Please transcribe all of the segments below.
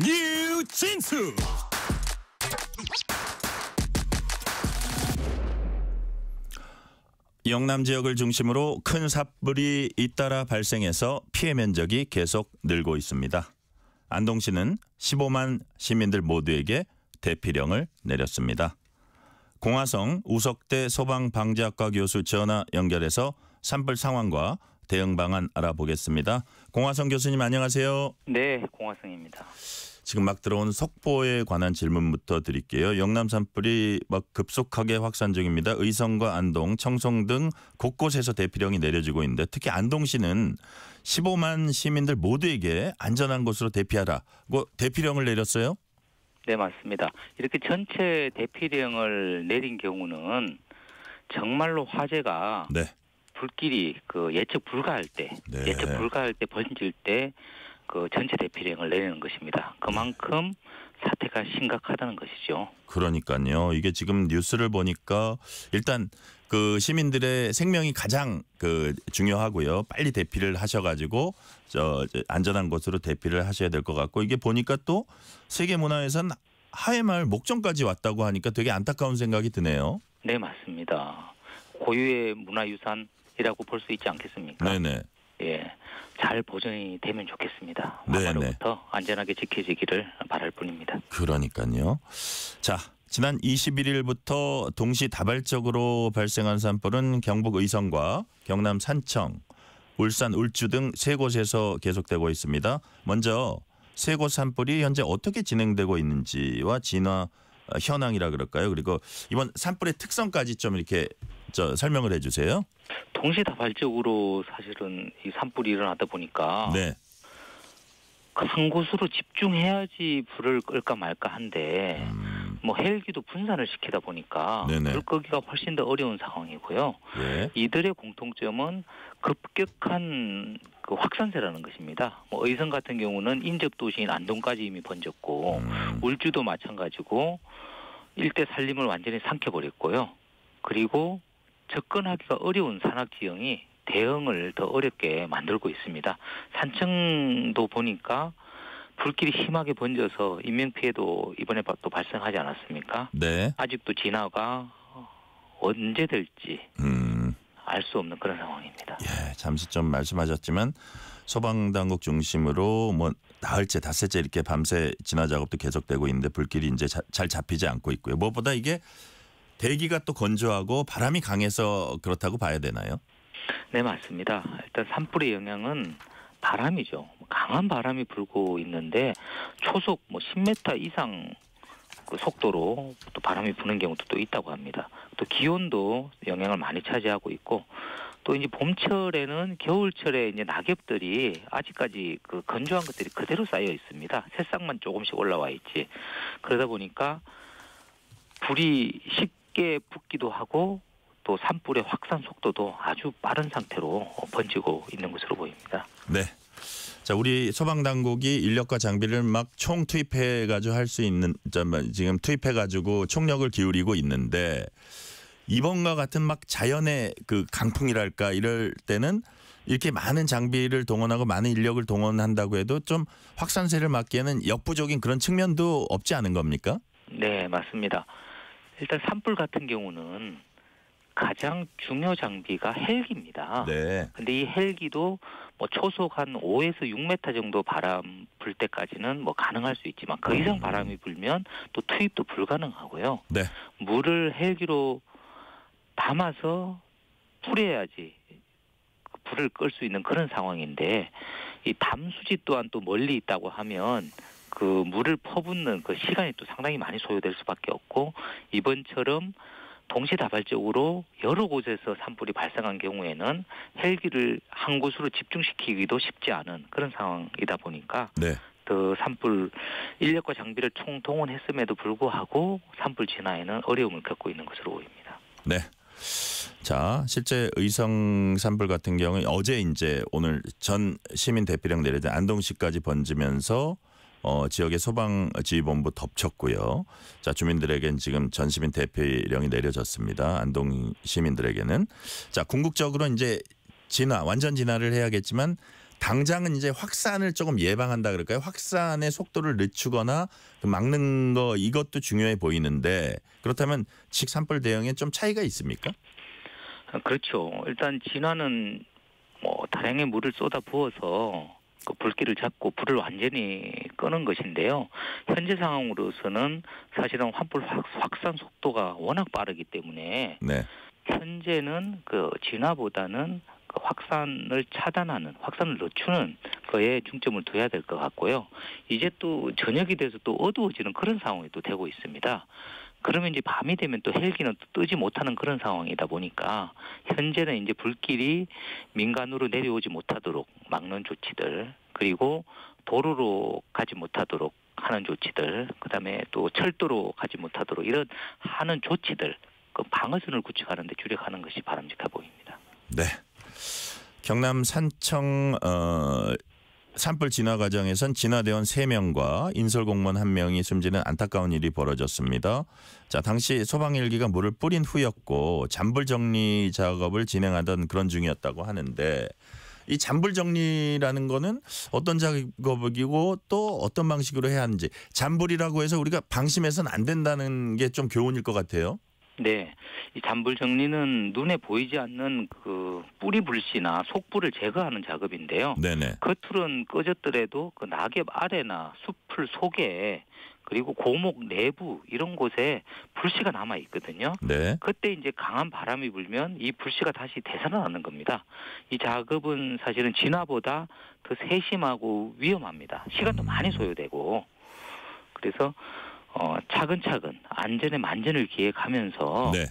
뉴진수. 영남 지역을 중심으로 큰 산불이 잇따라 발생해서 피해 면적이 계속 늘고 있습니다. 안동시는 15만 시민들 모두에게 대피령을 내렸습니다. 공화성 우석대 소방방재학과 교수 전화 연결해서 산불 상황과 대응 방안 알아보겠습니다. 공화성 교수님 안녕하세요. 네, 공화성입니다. 지금 막 들어온 속보에 관한 질문부터 드릴게요. 영남 산불이 막 급속하게 확산 중입니다. 의성과 안동, 청송 등 곳곳에서 대피령이 내려지고 있는데 특히 안동시는 15만 시민들 모두에게 안전한 곳으로 대피하라고 대피령을 내렸어요? 네, 맞습니다. 이렇게 전체 대피령을 내린 경우는 정말로 화재가 네. 불길이 예측 불가할 때, 네. 예측 불가할 때 번질 때 전체 대피령을 내리는 것입니다. 그만큼 사태가 심각하다는 것이죠. 그러니까요. 이게 지금 뉴스를 보니까 일단 시민들의 생명이 가장 중요하고요. 빨리 대피를 하셔가지고 안전한 곳으로 대피를 하셔야 될 것 같고 이게 보니까 또 세계문화유산 하회마을 목전까지 왔다고 하니까 되게 안타까운 생각이 드네요. 네, 맞습니다. 고유의 문화유산이라고 볼 수 있지 않겠습니까? 네네. 예, 잘 보존이 되면 좋겠습니다. 네네. 화재로부터 안전하게 지켜지기를 바랄 뿐입니다. 그러니까요. 자, 지난 21일부터 동시다발적으로 발생한 산불은 경북 의성과 경남 산청, 울산 울주 등 세 곳에서 계속되고 있습니다. 먼저 세 곳 산불이 현재 어떻게 진행되고 있는지와 진화 현황이라 그럴까요? 그리고 이번 산불의 특성까지 좀 이렇게 설명을 해주세요. 동시다발적으로 사실은 이 산불이 일어나다 보니까 네. 한 곳으로 집중해야지 불을 끌까 말까 한데 헬기도 분산을 시키다 보니까 네네. 불 끄기가 훨씬 더 어려운 상황이고요. 예. 이들의 공통점은 급격한 확산세라는 것입니다. 의성 같은 경우는 인접 도시인 안동까지 이미 번졌고 울주도 마찬가지고 일대 산림을 완전히 삼켜버렸고요. 그리고 접근하기가 어려운 산악 지형이 대응을 더 어렵게 만들고 있습니다. 산청도 보니까 불길이 심하게 번져서 인명피해도 이번에 또 발생하지 않았습니까? 네. 아직도 진화가 언제 될지 알 수 없는 그런 상황입니다. 예, 잠시 좀 말씀하셨지만 소방당국 중심으로 나흘째, 닷새째 이렇게 밤새 진화 작업도 계속되고 있는데 불길이 이제 잘 잡히지 않고 있고요. 무엇보다 이게 대기가 또 건조하고 바람이 강해서 그렇다고 봐야 되나요? 네, 맞습니다. 일단 산불의 영향은 바람이죠. 강한 바람이 불고 있는데 초속 10m 이상 속도로 또 바람이 부는 경우도 또 있다고 합니다. 또 기온도 영향을 많이 차지하고 있고 또 이제 봄철에는 겨울철에 이제 낙엽들이 아직까지 건조한 것들이 그대로 쌓여 있습니다. 새싹만 조금씩 올라와 있지. 그러다 보니까 불이 쉽게 붙기도 하고 또 산불의 확산 속도도 아주 빠른 상태로 번지고 있는 것으로 보입니다. 네. 자, 우리 소방당국이 인력과 장비를 막 총 투입해가지고 할 수 있는, 지금 투입해가지고 총력을 기울이고 있는데 이번과 같은 막 자연의 강풍이랄까 이럴 때는 이렇게 많은 장비를 동원하고 많은 인력을 동원한다고 해도 좀 확산세를 막기에는 역부족인 그런 측면도 없지 않은 겁니까? 네, 맞습니다. 일단 산불 같은 경우는 가장 중요 장비가 헬기입니다. 네. 근데 이 헬기도 초속 한 5에서 6m 정도 바람 불 때까지는 가능할 수 있지만 그 이상 바람이 불면 또 투입도 불가능하고요. 네. 물을 헬기로 담아서 뿌려야지 불을 끌 수 있는 그런 상황인데 이 담수지 또한 또 멀리 있다고 하면 물을 퍼붓는 시간이 또 상당히 많이 소요될 수밖에 없고 이번처럼 동시다발적으로 여러 곳에서 산불이 발생한 경우에는 헬기를 한 곳으로 집중시키기도 쉽지 않은 그런 상황이다 보니까 네. 산불 인력과 장비를 총동원했음에도 불구하고 산불 진화에는 어려움을 겪고 있는 것으로 보입니다. 네. 자, 실제 의성 산불 같은 경우에 어제 이제 오늘 전 시민 대피령 내려진 안동시까지 번지면서 지역의 소방지휘본부 덮쳤고요. 자, 주민들에겐 지금 전시민 대피령이 내려졌습니다. 안동 시민들에게는. 자, 궁극적으로 이제 완전 진화를 해야겠지만 당장은 이제 확산을 조금 예방한다 그럴까요? 확산의 속도를 늦추거나 막는 거 이것도 중요해 보이는데 그렇다면 산불 대응에 좀 차이가 있습니까? 그렇죠. 일단 진화는 다량의 물을 쏟아 부어서 그 불길을 잡고 불을 완전히 끄는 것인데요. 현재 상황으로서는 사실은 환불 확산 속도가 워낙 빠르기 때문에 네. 현재는 그 진화보다는 그 확산을 차단하는, 확산을 늦추는 거에 중점을 둬야 될 것 같고요. 이제 또 저녁이 돼서 또 어두워지는 그런 상황이 또 되고 있습니다. 그러면 이제 밤이 되면 또 헬기는 또 뜨지 못하는 그런 상황이다 보니까 현재는 이제 불길이 민간으로 내려오지 못하도록 막는 조치들, 그리고 도로로 가지 못하도록 하는 조치들, 그다음에 또 철도로 가지 못하도록 이런 하는 조치들, 그 방어선을 구축하는 데 주력하는 것이 바람직해 보입니다. 네. 경남 산청 산불 진화 과정에선 진화대원 3명과 인솔공무원 1명이 숨지는 안타까운 일이 벌어졌습니다. 자, 당시 소방 헬기가 물을 뿌린 후였고 잔불 정리 작업을 진행하던 그런 중이었다고 하는데 이 잔불 정리라는 거는 어떤 작업이고 또 어떤 방식으로 해야 하는지 잔불이라고 해서 우리가 방심해서는 안 된다는 게 좀 교훈일 것 같아요. 네, 이 잔불 정리는 눈에 보이지 않는 그 뿌리 불씨나 속불을 제거하는 작업인데요. 네네. 겉으로는 꺼졌더라도 그 낙엽 아래나 숲을 속에 그리고 고목 내부 이런 곳에 불씨가 남아 있거든요. 네. 그때 이제 강한 바람이 불면 이 불씨가 다시 되살아나는 겁니다. 이 작업은 사실은 진화보다 더 세심하고 위험합니다. 시간도 많이 소요되고 그래서. 차근차근 안전에 만전을 기해가면서 네.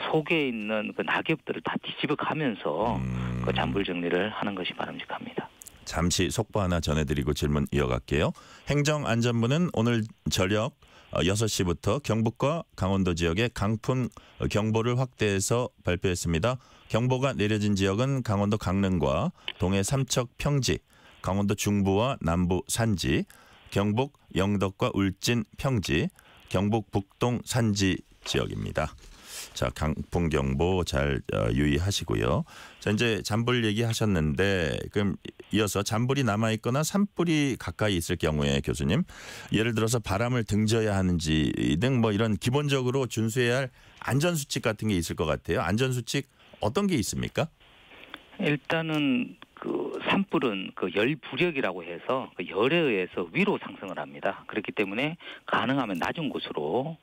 속에 있는 그 낙엽들을 다 뒤집어 가면서 그 잔불 정리를 하는 것이 바람직합니다. 잠시 속보 하나 전해드리고 질문 이어갈게요. 행정안전부는 오늘 저녁 6시부터 경북과 강원도 지역에 강풍 경보를 확대해서 발표했습니다. 경보가 내려진 지역은 강원도 강릉과 동해 삼척 평지, 강원도 중부와 남부 산지, 경북 영덕과 울진 평지, 경북 북동 산지 지역입니다. 자, 강풍 경보 잘 유의하시고요. 자, 이제 잔불 얘기하셨는데 그럼 이어서 잔불이 남아 있거나 산불이 가까이 있을 경우에 교수님, 예를 들어서 바람을 등져야 하는지 등 뭐 이런 기본적으로 준수해야 할 안전 수칙 같은 게 있을 것 같아요. 안전 수칙 어떤 게 있습니까? 일단은 그 산불은 그 열부력이라고 해서 그 열에 의해서 위로 상승을 합니다. 그렇기 때문에 가능하면 낮은 곳으로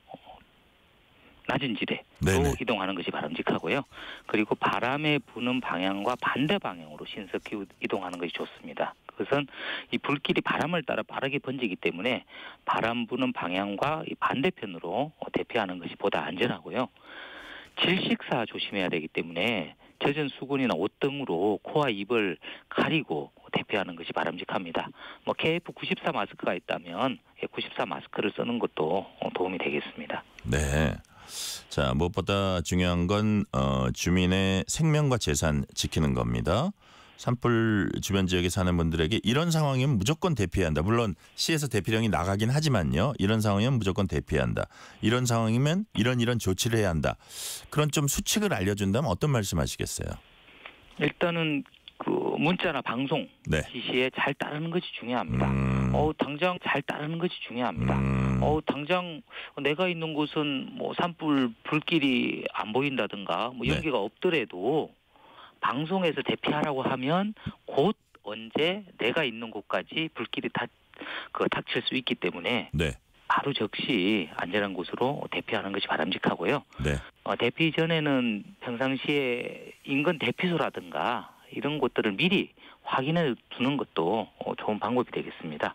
낮은 지대로 네네. 이동하는 것이 바람직하고요. 그리고 바람의 부는 방향과 반대 방향으로 신속히 이동하는 것이 좋습니다. 그것은 이 불길이 바람을 따라 빠르게 번지기 때문에 바람 부는 방향과 이 반대편으로 대피하는 것이 보다 안전하고요. 질식사 조심해야 되기 때문에 젖은 수건이나 옷 등으로 코와 입을 가리고 대피하는 것이 바람직합니다. KF94 마스크가 있다면 94 마스크를 쓰는 것도 도움이 되겠습니다. 네. 자, 무엇보다 중요한 건 주민의 생명과 재산 지키는 겁니다. 산불 주변 지역에 사는 분들에게 이런 상황이면 무조건 대피해야 한다. 물론 시에서 대피령이 나가긴 하지만요. 이런 상황이면 무조건 대피해야 한다. 이런 상황이면 이런 조치를 해야 한다. 그런 좀 수칙을 알려준다면 어떤 말씀하시겠어요? 일단은 그 문자나 방송 네. 지시에 잘 따르는 것이 중요합니다. 당장 잘 따르는 것이 중요합니다. 당장 내가 있는 곳은 뭐 산불 불길이 안 보인다든가 뭐 네. 연기가 없더라도 방송에서 대피하라고 하면 곧 언제 내가 있는 곳까지 불길이 닥칠 수 있기 때문에 네. 바로 즉시 안전한 곳으로 대피하는 것이 바람직하고요. 네. 대피 전에는 평상시에 인근 대피소라든가 이런 곳들을 미리 확인해 두는 것도 좋은 방법이 되겠습니다.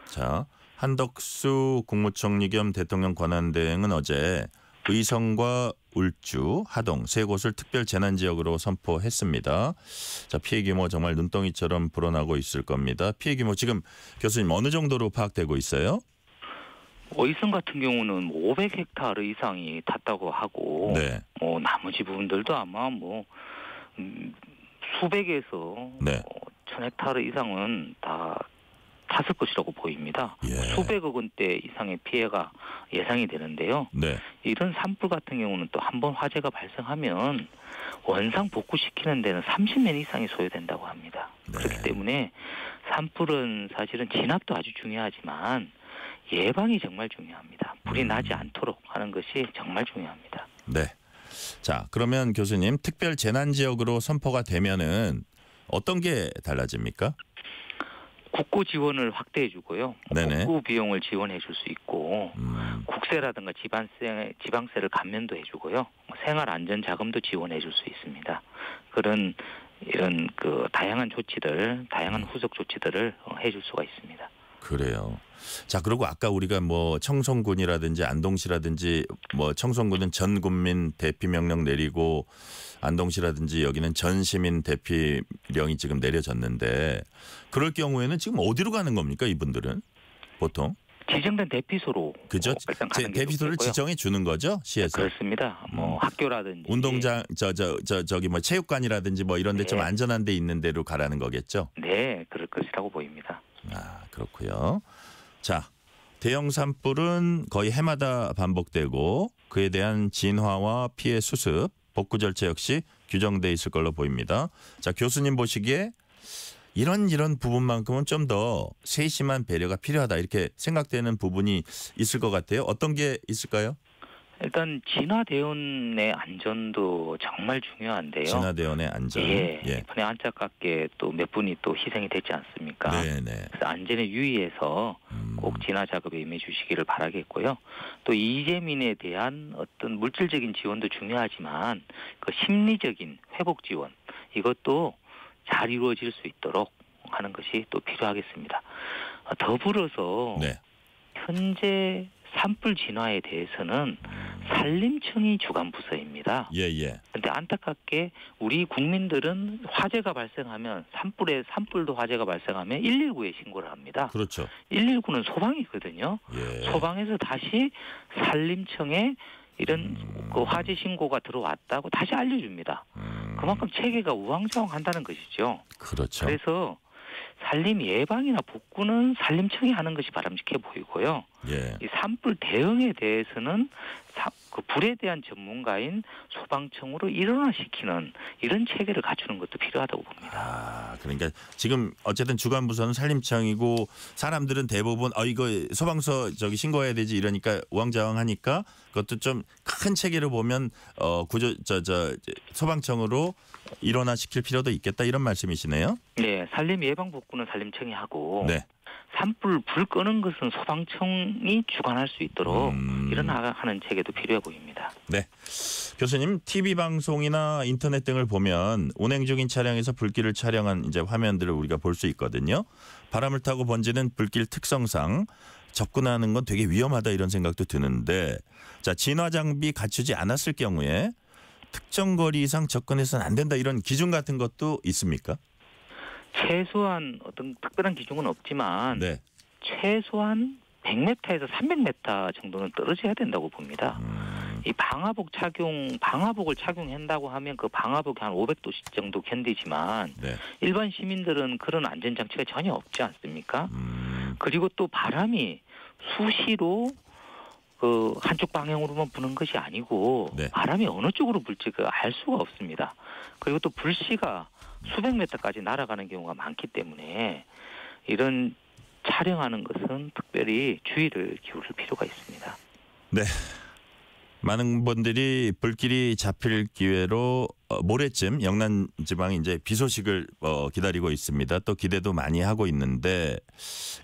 자, 한덕수 국무총리 겸 대통령 권한대행은 어제 의성과 울주, 하동 세 곳을 특별 재난지역으로 선포했습니다. 자, 피해 규모 정말 눈덩이처럼 불어나고 있을 겁니다. 피해 규모 지금 교수님 어느 정도로 파악되고 있어요? 의성 같은 경우는 500헥타르 이상이 탔다고 하고 네. 나머지 부분들도 아마 수백에서 네. 1000헥타르 이상은 다 탔을 것이라고 보입니다. 예. 수백억 원대 이상의 피해가 예상이 되는데요. 네. 이런 산불 같은 경우는 또 한 번 화재가 발생하면 원상 복구시키는 데는 30년 이상이 소요된다고 합니다. 네. 그렇기 때문에 산불은 사실은 진압도 아주 중요하지만 예방이 정말 중요합니다. 불이 나지 않도록 하는 것이 정말 중요합니다. 네. 자, 그러면 교수님 특별 재난 지역으로 선포가 되면은 어떤 게 달라집니까? 국고 지원을 확대해 주고요. 네네. 복구 비용을 지원해 줄 수 있고 국세라든가 지방세를 감면도 해주고요. 생활 안전 자금도 지원해 줄 수 있습니다. 이런 그 다양한 조치들, 다양한 후속 조치들을 해줄 수가 있습니다. 그래요. 자, 그리고 아까 우리가 뭐 청송군이라든지 안동시라든지 뭐 청송군은 전 국민 대피 명령 내리고 안동시라든지 여기는 전 시민 대피령이 지금 내려졌는데 그럴 경우에는 지금 어디로 가는 겁니까, 이분들은 보통? 지정된 대피소로 그죠? 일단 가는 게 대피소를 좋겠고요. 지정해 주는 거죠, 시에서. 그렇습니다. 뭐 학교라든지 운동장 저기 뭐 체육관이라든지 뭐 이런 데 좀 네. 안전한 데 있는 데로 가라는 거겠죠. 네, 그럴 것이라고 보입니다. 아, 그렇고요. 자, 대형 산불은 거의 해마다 반복되고 그에 대한 진화와 피해 수습, 복구 절차 역시 규정돼 있을 걸로 보입니다. 자, 교수님 보시기에 이런 부분만큼은 좀 더 세심한 배려가 필요하다 이렇게 생각되는 부분이 있을 것 같아요. 어떤 게 있을까요? 일단 진화대원의 안전도 정말 중요한데요. 진화대원의 안전. 예, 예. 이번에 안타깝게 또 몇 분이 또 희생이 됐지 않습니까? 네네. 그래서 안전에 유의해서 꼭 진화 작업에 임해 주시기를 바라겠고요. 또 이재민에 대한 어떤 물질적인 지원도 중요하지만 그 심리적인 회복 지원 이것도 잘 이루어질 수 있도록 하는 것이 또 필요하겠습니다. 더불어서 네. 현재 산불 진화에 대해서는 산림청이 주관 부서입니다. 예. 그런데 안타깝게 우리 국민들은 화재가 발생하면 산불도 화재가 발생하면 119에 신고를 합니다. 그렇죠. 119는 소방이거든요. 예. 소방에서 다시 산림청에 이런 그 화재 신고가 들어왔다고 다시 알려줍니다. 그만큼 체계가 우왕좌왕한다는 것이죠. 그렇죠. 그래서 산림 예방이나 복구는 산림청이 하는 것이 바람직해 보이고요. 예. 이 산불 대응에 대해서는 그 불에 대한 전문가인 소방청으로 일원화시키는 이런 체계를 갖추는 것도 필요하다고 봅니다. 아, 그러니까 지금 어쨌든 주관 부서는 산림청이고 사람들은 대부분 이거 소방서 저기 신고해야 되지 이러니까 우왕좌왕하니까 그것도 좀 큰 체계로 보면 소방청으로 일원화시킬 필요도 있겠다 이런 말씀이시네요. 네, 산림 예방 복구는 산림청이 하고 네. 산불 불 끄는 것은 소방청이 주관할 수 있도록 일어나가는 체계도 필요해 보입니다. 네. 교수님, TV 방송이나 인터넷 등을 보면 운행 중인 차량에서 불길을 촬영한 이제 화면들을 우리가 볼 수 있거든요. 바람을 타고 번지는 불길 특성상 접근하는 건 되게 위험하다 이런 생각도 드는데 자, 진화 장비 갖추지 않았을 경우에 특정 거리 이상 접근해서는 안 된다 이런 기준 같은 것도 있습니까? 최소한 어떤 특별한 기준은 없지만 네. 최소한 100m에서 300m 정도는 떨어져야 된다고 봅니다. 이 방화복을 착용한다고 하면 그 방화복이 한 500도씨 정도 견디지만 네. 일반 시민들은 그런 안전장치가 전혀 없지 않습니까? 그리고 또 바람이 수시로 그 한쪽 방향으로만 부는 것이 아니고 네. 바람이 어느 쪽으로 불지 알 수가 없습니다. 그리고 또 불씨가 수백 메터까지 날아가는 경우가 많기 때문에 이런 촬영하는 것은 특별히 주의를 기울일 필요가 있습니다. 네. 많은 분들이 불길이 잡힐 기회로 모레쯤 영남 지방이 이제 비 소식을 기다리고 있습니다. 또 기대도 많이 하고 있는데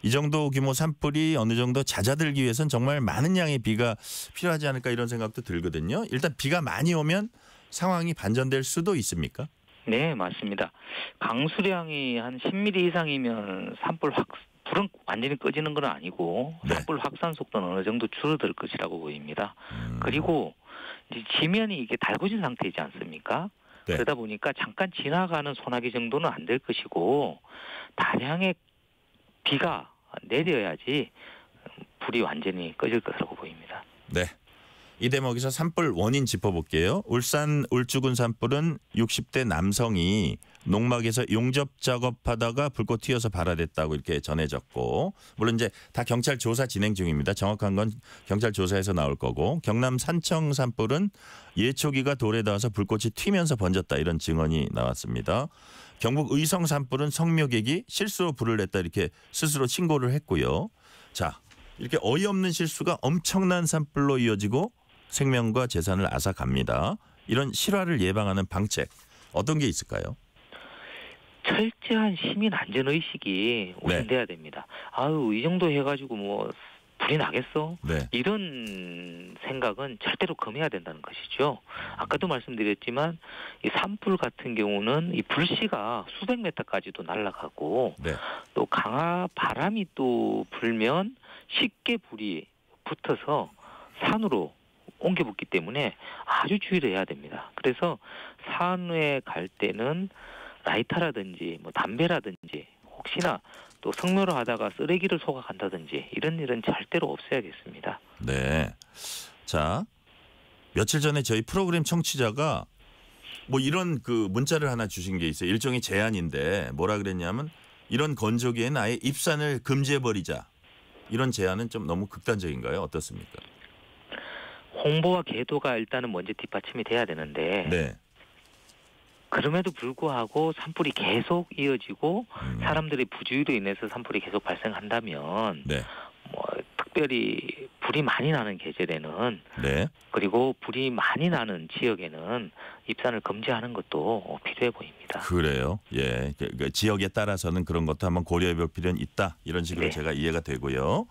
이 정도 규모 산불이 어느 정도 잦아들기 위해서는 정말 많은 양의 비가 필요하지 않을까 이런 생각도 들거든요. 일단 비가 많이 오면 상황이 반전될 수도 있습니까? 네, 맞습니다. 강수량이 한 10mm 이상이면 불은 완전히 꺼지는 건 아니고 네. 산불 확산 속도는 어느 정도 줄어들 것이라고 보입니다. 그리고 이제 지면이 이게 달궈진 상태이지 않습니까? 네. 그러다 보니까 잠깐 지나가는 소나기 정도는 안 될 것이고 다량의 비가 내려야지 불이 완전히 꺼질 것이라고 보입니다. 네. 이 대목에서 산불 원인 짚어볼게요. 울산 울주군 산불은 60대 남성이 농막에서 용접 작업하다가 불꽃 튀어서 발화됐다고 이렇게 전해졌고, 물론 이제 다 경찰 조사 진행 중입니다. 정확한 건 경찰 조사에서 나올 거고, 경남 산청 산불은 예초기가 돌에 닿아서 불꽃이 튀면서 번졌다 이런 증언이 나왔습니다. 경북 의성 산불은 성묘객이 실수로 불을 냈다 이렇게 스스로 신고를 했고요. 자, 이렇게 어이없는 실수가 엄청난 산불로 이어지고 생명과 재산을 앗아갑니다. 이런 실화를 예방하는 방책 어떤 게 있을까요? 철저한 시민 안전 의식이 우선돼야 됩니다. 아유, 이 정도 해가지고 뭐 불이 나겠어? 네. 이런 생각은 절대로 금해야 된다는 것이죠. 아까도 말씀드렸지만 이 산불 같은 경우는 이 불씨가 수백 메타까지도 날아가고 네. 또 강한 바람이 또 불면 쉽게 불이 붙어서 산으로 옮겨 붙기 때문에 아주 주의를 해야 됩니다. 그래서 산에 갈 때는 라이터라든지 뭐 담배라든지 혹시나 또 성묘를 하다가 쓰레기를 소각한다든지 이런 일은 절대로 없어야겠습니다. 네. 자, 며칠 전에 저희 프로그램 청취자가 뭐 이런 그 문자를 하나 주신 게 있어요. 일종의 제안인데 뭐라 그랬냐면 이런 건조기에는 아예 입산을 금지해버리자. 이런 제안은 좀 너무 극단적인가요? 어떻습니까? 홍보와 계도가 일단은 먼저 뒷받침이 돼야 되는데 네. 그럼에도 불구하고 산불이 계속 이어지고 사람들의 부주의로 인해서 산불이 계속 발생한다면 네. 뭐 특별히 불이 많이 나는 계절에는 네. 그리고 불이 많이 나는 지역에는 입산을 금지하는 것도 필요해 보입니다. 그래요. 예. 그 지역에 따라서는 그런 것도 한번 고려해 볼 필요는 있다. 이런 식으로 네. 제가 이해가 되고요.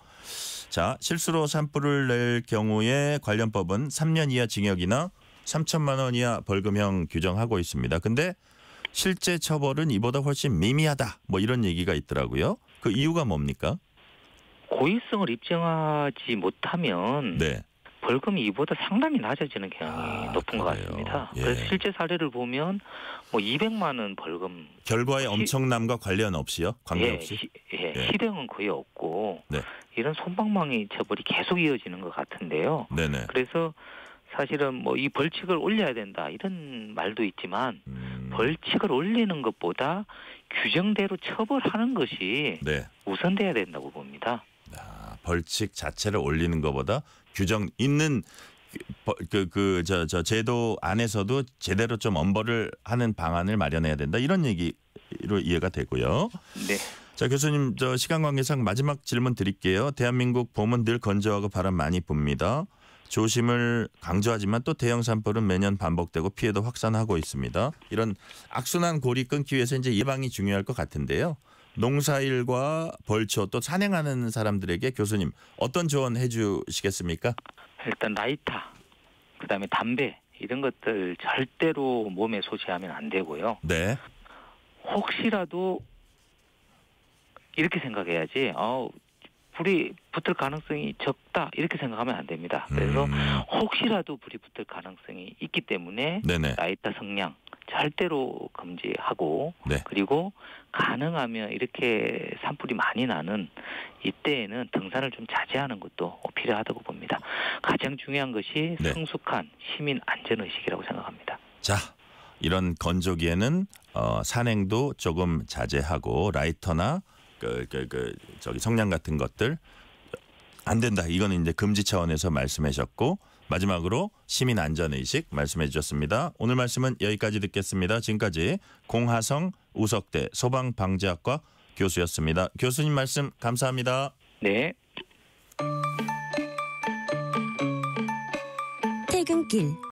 자, 실수로 산불을 낼 경우에 관련 법은 3년 이하 징역이나 3천만 원 이하 벌금형 규정하고 있습니다. 근데 실제 처벌은 이보다 훨씬 미미하다. 뭐 이런 얘기가 있더라고요. 그 이유가 뭡니까? 고의성을 입증하지 못하면 네. 벌금이 이보다 상당히 낮아지는 경향이 높은 것 그래요. 같습니다. 예. 그래서 실제 사례를 보면 뭐 200만 원 벌금 결과의 엄청남과 관련 없이요? 관계없이? 예, 예. 실형은 거의 없고 네. 이런 솜방망이 처벌이 계속 이어지는 것 같은데요. 네네. 그래서 사실은 뭐 이 벌칙을 올려야 된다 이런 말도 있지만 벌칙을 올리는 것보다 규정대로 처벌하는 것이 네. 우선돼야 된다고 봅니다. 벌칙 자체를 올리는 것보다 규정 있는 저 제도 안에서도 제대로 좀 엄벌을 하는 방안을 마련해야 된다. 이런 얘기로 이해가 되고요. 네. 자, 교수님, 저 시간 관계상 마지막 질문 드릴게요. 대한민국 봄은 늘 건조하고 바람 많이 붑니다. 조심을 강조하지만 또 대형 산불은 매년 반복되고 피해도 확산하고 있습니다. 이런 악순환 고리 끊기 위해서 이제 예방이 중요할 것 같은데요. 농사일과 벌초 또 산행하는 사람들에게 교수님 어떤 조언 해주시겠습니까? 일단 라이터, 그다음에 담배 이런 것들 절대로 몸에 소지하면 안 되고요. 네. 혹시라도 이렇게 생각해야지. 불이 붙을 가능성이 적다 이렇게 생각하면 안 됩니다. 그래서 혹시라도 불이 붙을 가능성이 있기 때문에 네네. 라이터 성냥 절대로 금지하고 네. 그리고 가능하면 이렇게 산불이 많이 나는 이때에는 등산을 좀 자제하는 것도 필요하다고 봅니다. 가장 중요한 것이 네. 성숙한 시민 안전의식이라고 생각합니다. 자, 이런 건조기에는 산행도 조금 자제하고 라이터나 저기 성냥 같은 것들 안 된다. 이거는 이제 금지 차원에서 말씀하셨고 마지막으로 시민 안전 의식 말씀해 주셨습니다. 오늘 말씀은 여기까지 듣겠습니다. 지금까지 공하성 우석대 소방방재학과 교수였습니다. 교수님 말씀 감사합니다. 네. 퇴근길